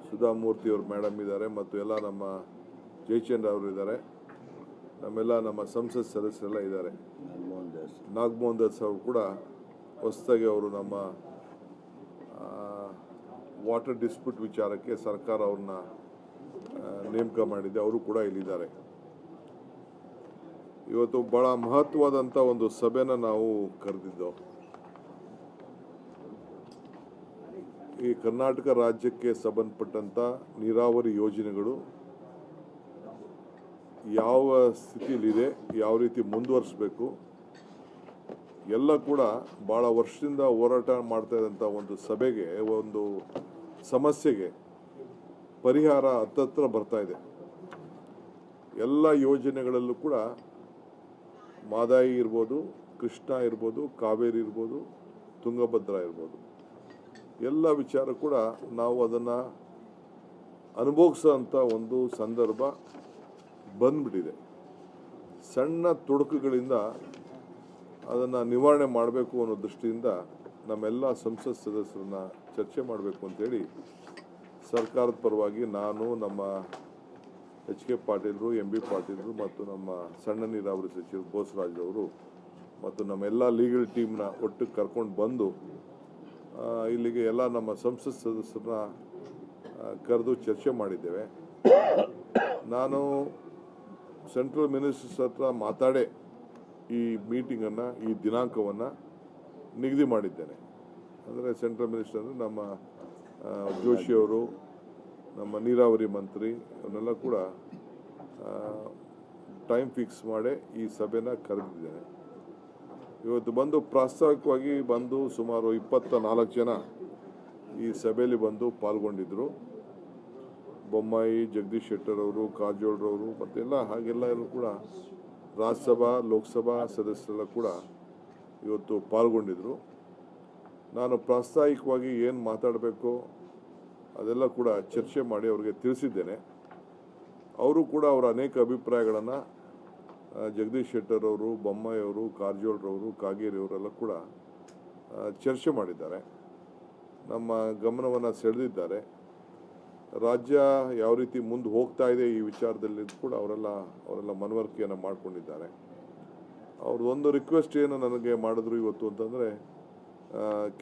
ಸುಧಾಮೂರ್ತಿ ಅವರು ಮೇಡಮ್ ಇದ್ದಾರೆ ಮತ್ತು ಎಲ್ಲ ನಮ್ಮ ಜಯಚಂದ್ರ ಅವರು ಇದ್ದಾರೆ, ನಮ್ಮ ಸಂಸತ್ ಸದಸ್ಯರೆಲ್ಲ ಇದ್ದಾರೆ. ನಾಗಮೋಹನ್ ದಾಸ್ ಅವರು ಕೂಡ ಹೊಸದಾಗಿ ಅವರು ನಮ್ಮ ವಾಟರ್ ಡಿಸ್ಪ್ಯೂಟ್ ವಿಚಾರಕ್ಕೆ ಸರ್ಕಾರ ಅವ್ರನ್ನ ನೇಮಕ ಮಾಡಿದೆ, ಅವರು ಕೂಡ ಇಲ್ಲಿದ್ದಾರೆ. ಇವತ್ತು ಬಹಳ ಮಹತ್ವವಾದಂಥ ಒಂದು ಸಭೆನ ನಾವು ಕರೆದಿದ್ದೆವು. ಈ ಕರ್ನಾಟಕ ರಾಜ್ಯಕ್ಕೆ ಸಂಬಂಧಪಟ್ಟಂಥ ನೀರಾವರಿ ಯೋಜನೆಗಳು ಯಾವ ಸ್ಥಿತಿಯಲ್ಲಿದೆ, ಯಾವ ರೀತಿ ಮುಂದುವರಿಸಬೇಕು ಎಲ್ಲ ಕೂಡ ಭಾಳ ವರ್ಷದಿಂದ ಹೋರಾಟ ಮಾಡ್ತಾ ಇದ್ದಂಥ ಒಂದು ಸಭೆಗೆ, ಒಂದು ಸಮಸ್ಯೆಗೆ ಪರಿಹಾರ ಹತ್ತತ್ರ ಬರ್ತಾ ಇದೆ. ಎಲ್ಲ ಯೋಜನೆಗಳಲ್ಲೂ ಕೂಡ ಮಾದಾಯಿ ಇರ್ಬೋದು, ಕೃಷ್ಣ ಇರ್ಬೋದು, ಕಾವೇರಿ ಇರ್ಬೋದು, ತುಂಗಭದ್ರಾ ಇರ್ಬೋದು, ಎಲ್ಲ ವಿಚಾರ ಕೂಡ ನಾವು ಅದನ್ನು ಅನುಭವಿಸೋಂಥ ಒಂದು ಸಂದರ್ಭ ಬಂದ್ಬಿಟ್ಟಿದೆ. ಸಣ್ಣ ತೊಡಕುಗಳಿಂದ ಅದನ್ನು ನಿವಾರಣೆ ಮಾಡಬೇಕು ಅನ್ನೋ ದೃಷ್ಟಿಯಿಂದ ನಮ್ಮೆಲ್ಲ ಸಂಸತ್ ಸದಸ್ಯರನ್ನ ಚರ್ಚೆ ಮಾಡಬೇಕು ಅಂತೇಳಿ ಸರ್ಕಾರದ ಪರವಾಗಿ ನಾನು, ನಮ್ಮ ಎಚ್.ಕೆ. ಪಾಟೀಲರು, ಎಂ.ಬಿ. ಪಾಟೀಲರು ಮತ್ತು ನಮ್ಮ ಸಣ್ಣ ನೀರಾವರಿ ಸಚಿವರು ಬೋಸರಾಜ್ ಅವರು ಮತ್ತು ನಮ್ಮೆಲ್ಲ ಲೀಗಲ್ ಟೀಮ್ನ ಒಟ್ಟು ಕರ್ಕೊಂಡು ಬಂದು ಇಲ್ಲಿಗೆ ಎಲ್ಲ ನಮ್ಮ ಸಂಸತ್ ಸದಸ್ಯರನ್ನ ಕರೆದು ಚರ್ಚೆ ಮಾಡಿದ್ದೇವೆ. ನಾನು ಸೆಂಟ್ರಲ್ ಮಿನಿಸ್ಟರ್ಸ್ ಹತ್ರ ಮಾತಾಡೇ ಈ ಮೀಟಿಂಗನ್ನು, ಈ ದಿನಾಂಕವನ್ನು ನಿಗದಿ ಮಾಡಿದ್ದೇನೆ. ಅಂದರೆ ಸೆಂಟ್ರಲ್ ಮಿನಿಸ್ಟರ್ ಅಂದರೆ ನಮ್ಮ ಜೋಶಿಯವರು, ನಮ್ಮ ನೀರಾವರಿ ಮಂತ್ರಿ ಅವನ್ನೆಲ್ಲ ಕೂಡ ಟೈಮ್ ಫಿಕ್ಸ್ ಮಾಡಿ ಈ ಸಭೆನ ಕರೆದಿದ್ದೇನೆ. ಇವತ್ತು ಬಂದು ಪ್ರಾಸ್ತಾವಿಕವಾಗಿ ಬಂದು ಸುಮಾರು 24 ಜನ ಈ ಸಭೆಯಲ್ಲಿ ಬಂದು ಪಾಲ್ಗೊಂಡಿದ್ದರು. ಬೊಮ್ಮಾಯಿ, ಜಗದೀಶ್ ಶೆಟ್ಟರ್ ಅವರು, ಕಾರಜೋಳರವರು ಮತ್ತೆಲ್ಲ ಹಾಗೆಲ್ಲರೂ ಕೂಡ ರಾಜ್ಯಸಭಾ, ಲೋಕಸಭಾ ಸದಸ್ಯರೆಲ್ಲ ಕೂಡ ಇವತ್ತು ಪಾಲ್ಗೊಂಡಿದ್ದರು. ನಾನು ಪ್ರಾಸ್ತಾವಿಕವಾಗಿ ಏನು ಮಾತಾಡಬೇಕು ಅದೆಲ್ಲ ಕೂಡ ಚರ್ಚೆ ಮಾಡಿ ಅವರಿಗೆ ತಿಳಿಸಿದ್ದೇನೆ. ಅವರು ಕೂಡ ಅವರ ಅನೇಕ ಅಭಿಪ್ರಾಯಗಳನ್ನು ಜಗದೀಶ್ ಶೆಟ್ಟರ್ ಅವರು, ಬೊಮ್ಮಾಯಿ ಅವರು, ಕಾರಜೋಳರವರು, ಕಾಗೇರಿ ಅವರೆಲ್ಲ ಕೂಡ ಚರ್ಚೆ ಮಾಡಿದ್ದಾರೆ. ನಮ್ಮ ಗಮನವನ್ನು ಸೆಳೆದಿದ್ದಾರೆ. ರಾಜ್ಯ ಯಾವ ರೀತಿ ಮುಂದೆ ಹೋಗ್ತಾ ಇದೆ ಈ ವಿಚಾರದಲ್ಲಿ ಕೂಡ ಅವರೆಲ್ಲ ಮನವರಿಕೆಯನ್ನು ಮಾಡಿಕೊಂಡಿದ್ದಾರೆ. ಅವ್ರದ್ದು ಒಂದು ರಿಕ್ವೆಸ್ಟ್ ಏನು ನನಗೆ ಮಾಡಿದ್ರು ಇವತ್ತು ಅಂತಂದರೆ,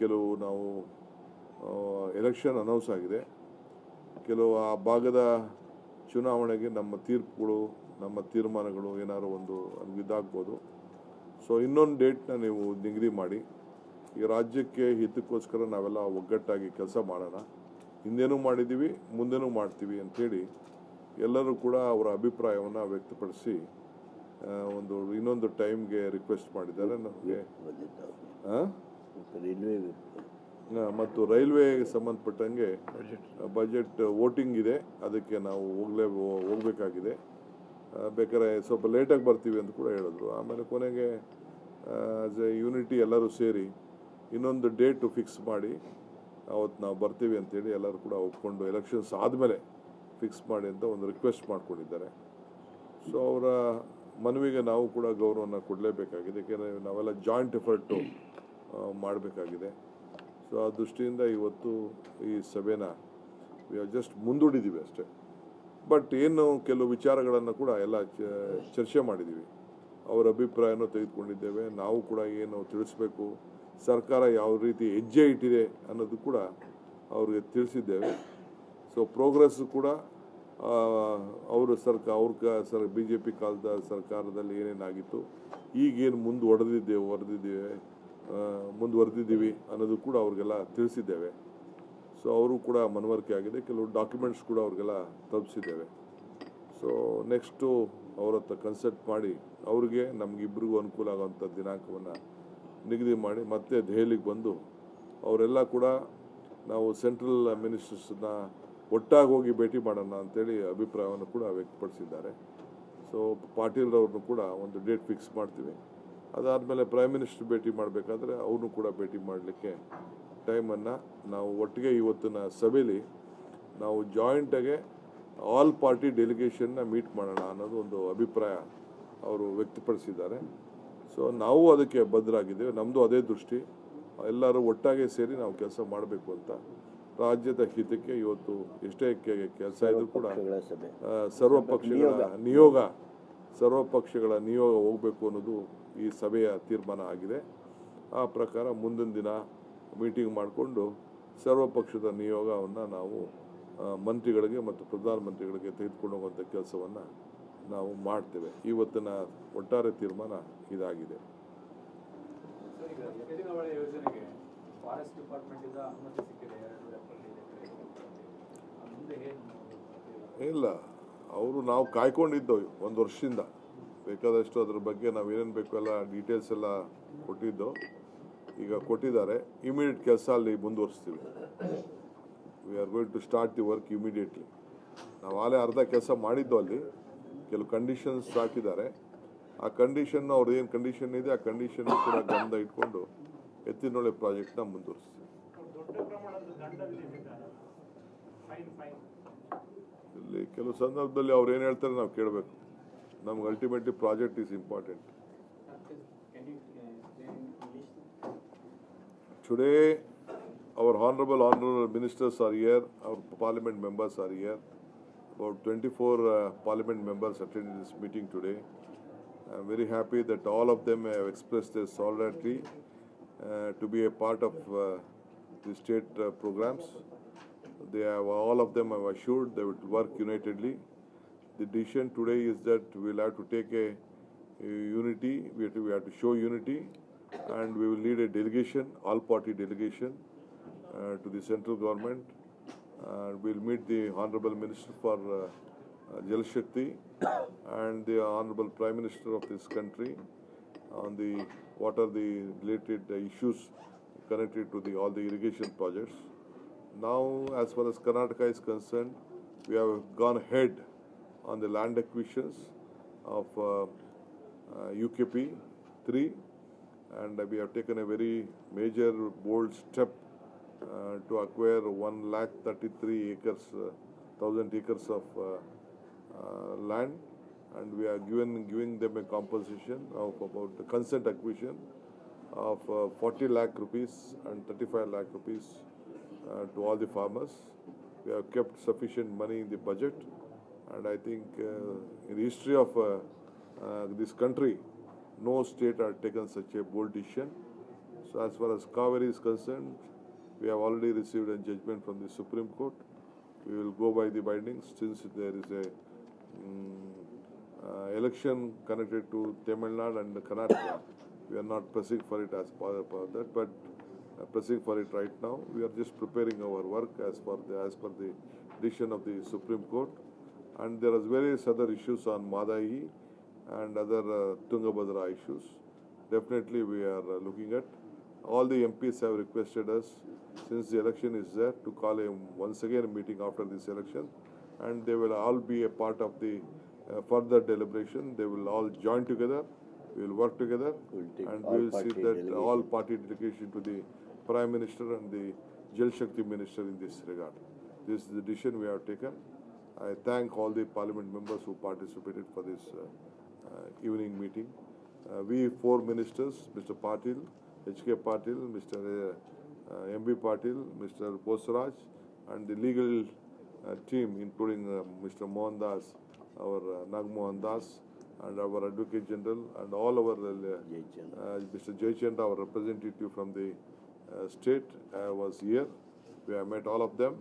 ಕೆಲವು ನಾವು ಎಲೆಕ್ಷನ್ ಅನೌನ್ಸ್ ಆಗಿದೆ, ಕೆಲವು ಆ ಭಾಗದ ಚುನಾವಣೆಗೆ ನಮ್ಮ ತೀರ್ಪುಗಳು, ನಮ್ಮ ತೀರ್ಮಾನಗಳು ಏನಾದ್ರು ಒಂದು ಇದಾಗ್ಬೋದು. ಸೊ ಇನ್ನೊಂದು ಡೇಟ್ನ ನೀವು ನಿಗದಿ ಮಾಡಿ, ಈ ರಾಜ್ಯಕ್ಕೆ ಹಿತಕ್ಕೋಸ್ಕರ ನಾವೆಲ್ಲ ಒಗ್ಗಟ್ಟಾಗಿ ಕೆಲಸ ಮಾಡೋಣ, ಹಿಂದೇನೂ ಮಾಡಿದ್ದೀವಿ ಮುಂದೆನೂ ಮಾಡ್ತೀವಿ ಅಂಥೇಳಿ ಎಲ್ಲರೂ ಕೂಡ ಅವರ ಅಭಿಪ್ರಾಯವನ್ನು ವ್ಯಕ್ತಪಡಿಸಿ ಇನ್ನೊಂದು ಟೈಮ್ಗೆ ರಿಕ್ವೆಸ್ಟ್ ಮಾಡಿದ್ದಾರೆ. ನಮಗೆ ಮತ್ತು ರೈಲ್ವೆಗೆ ಸಂಬಂಧಪಟ್ಟಂಗೆ ಬಜೆಟ್ ವೋಟಿಂಗ್ ಇದೆ, ಅದಕ್ಕೆ ನಾವು ಹೋಗಬೇಕಾಗಿದೆ. ಬೇಕಾದ್ರೆ ಸ್ವಲ್ಪ ಲೇಟಾಗಿ ಬರ್ತೀವಿ ಅಂತ ಕೂಡ ಹೇಳಿದ್ರು. ಆಮೇಲೆ ಕೊನೆಗೆ ಆಸ್ ಎ ಯೂನಿಟಿ ಎಲ್ಲರೂ ಸೇರಿ ಇನ್ನೊಂದು ಡೇಟು ಫಿಕ್ಸ್ ಮಾಡಿ ಅವತ್ತು ನಾವು ಬರ್ತೀವಿ ಅಂತೇಳಿ ಎಲ್ಲರೂ ಕೂಡ ಒಪ್ಕೊಂಡು ಎಲೆಕ್ಷನ್ಸ್ ಆದಮೇಲೆ ಫಿಕ್ಸ್ ಮಾಡಿ ಅಂತ ಒಂದು ರಿಕ್ವೆಸ್ಟ್ ಮಾಡ್ಕೊಂಡಿದ್ದಾರೆ. ಸೊ ಅವರ ಮನವಿಗೆ ನಾವು ಕೂಡ ಗೌರವವನ್ನು ಕೊಡಲೇಬೇಕಾಗಿದೆ, ಏಕೆಂದರೆ ನಾವೆಲ್ಲ ಜಾಯಿಂಟ್ ಎಫರ್ಟು ಮಾಡಬೇಕಾಗಿದೆ. ಸೊ ಆ ದೃಷ್ಟಿಯಿಂದ ಇವತ್ತು ಈ ಸಭೆನ ಜಸ್ಟ್ ಮುಂದೂಡಿದ್ದೀವಿ ಅಷ್ಟೇ. ಬಟ್ ಏನು ಕೆಲವು ವಿಚಾರಗಳನ್ನು ಕೂಡ ಎಲ್ಲ ಚರ್ಚೆ ಮಾಡಿದ್ದೀವಿ, ಅವರ ಅಭಿಪ್ರಾಯನೂ ತೆಗೆದುಕೊಂಡಿದ್ದೇವೆ. ನಾವು ಕೂಡ ಏನು ತಿಳಿಸ್ಬೇಕು, ಸರ್ಕಾರ ಯಾವ ರೀತಿ ಹೆಜ್ಜೆ ಇಟ್ಟಿದೆ ಅನ್ನೋದು ಕೂಡ ಅವ್ರಿಗೆ ತಿಳಿಸಿದ್ದೇವೆ. ಸೊ ಪ್ರೋಗ್ರೆಸ್ ಕೂಡ ಅವರು BJP ಕಾಲದ ಸರ್ಕಾರದಲ್ಲಿ ಏನೇನಾಗಿತ್ತು, ಈಗೇನು ಮುಂದುವರೆದಿದ್ದೀವಿ ಅನ್ನೋದು ಕೂಡ ಅವ್ರಿಗೆಲ್ಲ ತಿಳಿಸಿದ್ದೇವೆ. ಸೊ ಅವರು ಕೂಡ ಮನವರಿಕೆ ಆಗಿದೆ. ಕೆಲವು ಡಾಕ್ಯುಮೆಂಟ್ಸ್ ಕೂಡ ಅವ್ರಿಗೆಲ್ಲ ತಲುಪಿಸಿದ್ದೇವೆ. ಸೊ ನೆಕ್ಸ್ಟು ಅವ್ರ ಹತ್ರ ಕನ್ಸಲ್ಟ್ ಮಾಡಿ ಅವ್ರಿಗೆ ನಮಗಿಬ್ಬರಿಗೂ ಅನುಕೂಲ ಆಗೋವಂಥ ದಿನಾಂಕವನ್ನು ನಿಗದಿ ಮಾಡಿ ಮತ್ತೆ ದೆಹಲಿಗೆ ಬಂದು ಅವರೆಲ್ಲ ಕೂಡ ನಾವು ಸೆಂಟ್ರಲ್ ಮಿನಿಸ್ಟರ್ಸ್ನ ಒಟ್ಟಾಗಿ ಹೋಗಿ ಭೇಟಿ ಮಾಡೋಣ ಅಂತೇಳಿ ಅಭಿಪ್ರಾಯವನ್ನು ಕೂಡ ವ್ಯಕ್ತಪಡಿಸಿದ್ದಾರೆ. ಸೊ ಪಾಟೀಲ್ರವ್ರನ್ನೂ ಕೂಡ ಒಂದು ಡೇಟ್ ಫಿಕ್ಸ್ ಮಾಡ್ತೀವಿ. ಅದಾದಮೇಲೆ ಪ್ರೈಮ್ ಮಿನಿಸ್ಟರ್ ಭೇಟಿ ಮಾಡಬೇಕಾದ್ರೆ ಅವ್ರನ್ನೂ ಕೂಡ ಭೇಟಿ ಮಾಡಲಿಕ್ಕೆ ಟೈಮನ್ನು ನಾವು ಒಟ್ಟಿಗೆ ಇವತ್ತಿನ ಸಭೆಯಲ್ಲಿ ನಾವು ಜಾಯಿಂಟಾಗೆ ಆಲ್ ಪಾರ್ಟಿ ಡೆಲಿಗೇಷನ್ನ ಮೀಟ್ ಮಾಡೋಣ ಅನ್ನೋದು ಒಂದು ಅಭಿಪ್ರಾಯ ಅವರು ವ್ಯಕ್ತಪಡಿಸಿದ್ದಾರೆ. ಸೊ ನಾವು ಅದಕ್ಕೆ ಬದ್ಧರಾಗಿದ್ದೇವೆ. ನಮ್ಮದು ಅದೇ ದೃಷ್ಟಿ, ಎಲ್ಲರೂ ಒಟ್ಟಾಗೆ ಸೇರಿ ನಾವು ಕೆಲಸ ಮಾಡಬೇಕು ಅಂತ ರಾಜ್ಯದ ಹಿತಕ್ಕೆ ಇವತ್ತು ಎಷ್ಟೇ ಕೆಲಸ ಇದ್ರೂ ಕೂಡ ಪಕ್ಷಗಳ ಸಭೆ ಸರ್ವ ಪಕ್ಷಗಳ ನಿಯೋಗ ಹೋಗಬೇಕು ಅನ್ನೋದು ಈ ಸಭೆಯ ತೀರ್ಮಾನ ಆಗಿದೆ. ಆ ಪ್ರಕಾರ ಮುಂದಿನ ದಿನ ಮೀಟಿಂಗ್ ಮಾಡಿಕೊಂಡು ಸರ್ವ ಪಕ್ಷದ ನಿಯೋಗವನ್ನು ನಾವು ಮಂತ್ರಿಗಳಿಗೆ ಮತ್ತು ಪ್ರಧಾನಮಂತ್ರಿಗಳಿಗೆ ತೆಗೆದುಕೊಂಡು ಹೋಗುವಂಥ ಕೆಲಸವನ್ನು ನಾವು ಮಾಡ್ತೇವೆ. ಇವತ್ತಿನ ಒಟ್ಟಾರೆ ತೀರ್ಮಾನ ಇದಾಗಿದೆ. ಇಲ್ಲ, ಅವರು ನಾವು ಕಾಯ್ಕೊಂಡಿದ್ದವು ಒಂದು ವರ್ಷದಿಂದ, ಬೇಕಾದಷ್ಟು ಅದ್ರ ಬಗ್ಗೆ ನಾವು ಏನೇನು ಬೇಕು ಎಲ್ಲ ಡೀಟೇಲ್ಸ್ ಎಲ್ಲ ಕೊಟ್ಟಿದ್ದು. ಈಗ ಕೊಟ್ಟಿದ್ದಾರೆ, ಇಮಿಡಿಯೇಟ್ ಕೆಲಸ ಅಲ್ಲಿ ಮುಂದುವರಿಸ್ತೀವಿ. We are going to start the work immediately. ನಾವು ಆಲೇ ಅರ್ಧ ಕೆಲಸ ಮಾಡಿದ್ದು, ಅಲ್ಲಿ ಕೆಲವು ಕಂಡೀಷನ್ಸ್ ಹಾಕಿದ್ದಾರೆ. ಆ ಕಂಡೀಷನ್ ಅವ್ರದ್ದು ಏನು ಕಂಡೀಷನ್ ಇದೆ ಆ ಕಂಡೀಷನ್ ಕೂಡ ಗಮನ ಇಟ್ಕೊಂಡು ಎತ್ತಿನೊಳೆ ಪ್ರಾಜೆಕ್ಟ್ನ ಮುಂದುವರಿಸ್ತೀವಿ. ಇಲ್ಲಿ ಕೆಲವು ಸಂದರ್ಭದಲ್ಲಿ ಅವ್ರು ಏನು ಹೇಳ್ತಾರೆ ನಾವು ಕೇಳಬೇಕು. ನಮ್ಗೆ ultimately project is important. Today, our honorable ministers are here, our parliament members are here. About 24 parliament members attended this meeting today. I am very happy that all of them have expressed their solidarity to be a part of the state programs. All of them have assured they would work unitedly. The decision today is that we will have to take a unity, we have to show unity, and we will lead a delegation, all-party delegation to the central government. We will meet the Honorable Minister for Jal Shakti and the Honorable Prime Minister of this country on what are the related issues connected to all the irrigation projects. Now, as far as Karnataka is concerned, we have gone ahead on the land acquisitions of UKP 3, and we have taken a very major, bold step to acquire 133 acres, 1,000 acres of land, and we are giving them a compensation of about the consent acquisition of 40 lakh rupees and 35 lakh rupees to all the farmers. We have kept sufficient money in the budget, and I think in the history of this country, no state had taken such a bold decision. So as far as Kaveri is concerned, we have already received a judgment from the Supreme Court. We will go by the bindings. Since there is a election connected to Tamil Nadu and Karnataka, we are not pressing for it as part of that, but pressing for it right now. We are just preparing our work as per the decision of the Supreme Court. And there are various other issues on Madahi and other Tungabhadra issues. Definitely we are looking at. All the MPs have requested us, since the election is there, to call once again a meeting after this election, and they will all be a part of the further deliberation. They will all join together, we will work together, and we will see that all party delegation to the Prime Minister and the Jal Shakti Minister in this regard. This is the decision we have taken. I thank all the parliament members who participated for this evening meeting. We 4 ministers, Mr. Patil, H.K. Patil, Mr. M.B. Patil, Mr. Bosaraj, and the legal team, including Mr. Mohandas, our Nagmohan Das, and our Advocate General, and all our Mr. Jaychand, our representative from the state, was here. We have met all of them.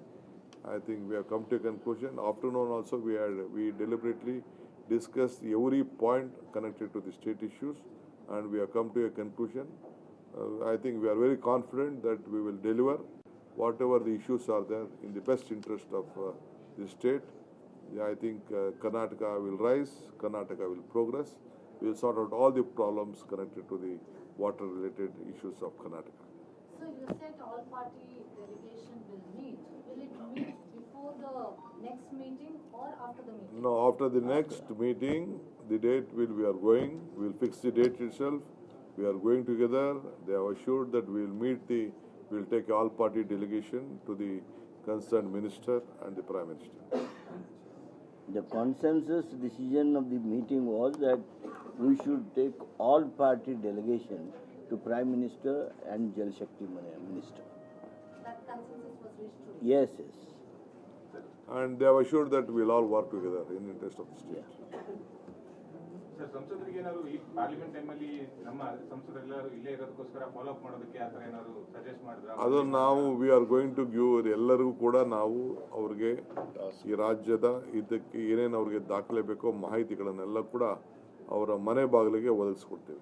I think we have come to a conclusion. Afternoon also we deliberately discussed every point connected to the state issues, and we have come to a conclusion. I think we are very confident that we will deliver whatever the issues are there in the best interest of the state. I think Karnataka will rise, Karnataka will progress. We will sort out all the problems connected to the water-related issues of Karnataka. So you said all-party delegation will meet. Will it meet before the next meeting or after the meeting? No, after the next meeting, the date we are going. We will fix the date itself. We are going together. They have assured that we will take all-party delegation to the concerned minister and the Prime Minister. The consensus decision of the meeting was that we should take all-party delegation to Prime Minister and Jal Shakti Minister. That consensus was published today. Yes, yes. And they have assured that we'll all work together in the interest of the state. Sir ಸಂಸದರಿಗೆ ಏನಾದ್ರು ಈ parliament ಟೈಮಲ್ಲಿ ನಮ್ಮ ಸಂಸದರೆಲ್ಲರೂ ಇಲ್ಲೇ ಇರೋದಕ್ಕೋಸ್ಕರ follow up ಮಾಡೋದಕ್ಕೆ ಆ ಥರ ಏನಾದ್ರು ಸಜೆಸ್ಟ್ ಮಾಡಿದ್ರೆ ಅದು ನಾವು we are going to give ಎಲ್ಲರಿಗೂ ಕೂಡ ನಾವು ಅವ್ರಿಗೆ ಈ ರಾಜ್ಯದ ಇದಕ್ಕೆ ಏನೇನು ಅವ್ರಿಗೆ ದಾಖಲೆ ಬೇಕೋ ಮಾಹಿತಿಗಳನ್ನೆಲ್ಲ ಕೂಡ ಅವರ ಮನೆ ಬಾಗಿಲಿಗೆ ಒದಗಿಸ್ಕೊಡ್ತೇವೆ.